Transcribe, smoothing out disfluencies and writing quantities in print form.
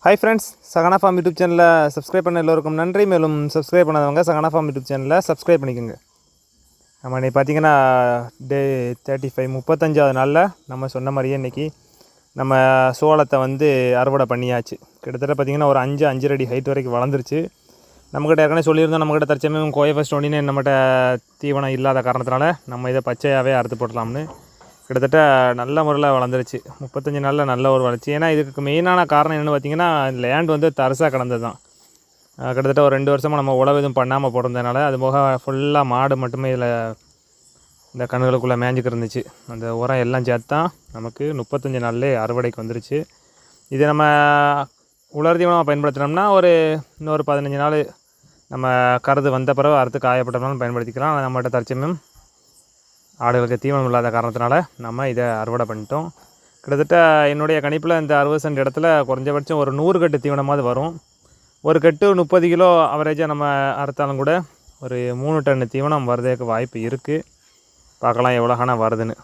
Hi friends, Sahana form YouTube சேனலில் subscribe பண்ண எல்லோருக்கும் நன்றி. மேலும் சப்ஸ்கிரைப் பண்ணாதவங்க சகனா ஃபார்ம் யூடியூப் சேனலில் சப்ஸ்கிரைப் பண்ணிக்கோங்க. நம்ம இன்றைக்கி பார்த்திங்கன்னா டே 35 35வது நாளில் நம்ம சொன்ன மாதிரியே இன்றைக்கி நம்ம சோளத்தை வந்து அறுவடை பண்ணியாச்சு. கிட்டத்தட்ட பார்த்திங்கன்னா ஒரு 5 அடி ஹைட் வரைக்கும் வளர்ந்துருச்சு. நம்மக்கிட்ட ஏற்கனவே சொல்லியிருந்தோம், நம்மக்கிட்ட தற்சமயம் கோயஃபஸ்ட் ஒன்றினே நம்மகிட்ட தீவனம் இல்லாத காரணத்தினால நம்ம இதை பச்சையாகவே அறுத்து போடலாம்னு கிட்டத்தட்ட நல்ல முறையில் வளர்ந்துருச்சு. 35 நாளில் நல்ல ஒரு வளர்ச்சி. ஏன்னா இதுக்கு மெயினான காரணம் என்னென்னு பார்த்திங்கன்னா, லேண்ட் வந்து தரிசாக கிடந்தது தான். கிட்டத்தட்ட ஒரு 2 வருஷமாக நம்ம உழவு எதுவும் பண்ணாமல் போடுறதுனால அது போக ஃபுல்லாக மாடு மட்டுமே இதில் இந்த கண்ணுகளுக்குள்ளே மேய்ஞ்சிக்கு இருந்துச்சு. அந்த உரம் எல்லாம் சேர்த்து தான் நமக்கு 35 நாள்லேயே அறுவடைக்கு வந்துருச்சு. இது நம்ம உலர் தீவனமாக பயன்படுத்தினோம்னா இன்னொரு 15 நாள் நம்ம கருது வந்த பிறகு அறுத்து காயப்பட்டோம்னாலும் பயன்படுத்திக்கலாம். நம்மகிட்ட தற்சமயம் ஆடுகளுக்கு தீவனம் இல்லாத காரணத்தினால நம்ம இதை அறுவடை பண்ணிட்டோம். கிட்டத்தட்ட என்னுடைய கணிப்பில் இந்த 60 சென்ட் இடத்துல குறைஞ்சபட்சம் ஒரு 100 கட்டு தீவனமாவது வரும். ஒரு கட்டு 30 கிலோ அவரேஜாக நம்ம அறுத்தாலும் கூட ஒரு 3 டன் தீவனம் வரதுக்கு வாய்ப்பு இருக்குது. பார்க்கலாம் எவ்வளோ ஆனால் வருதுன்னு.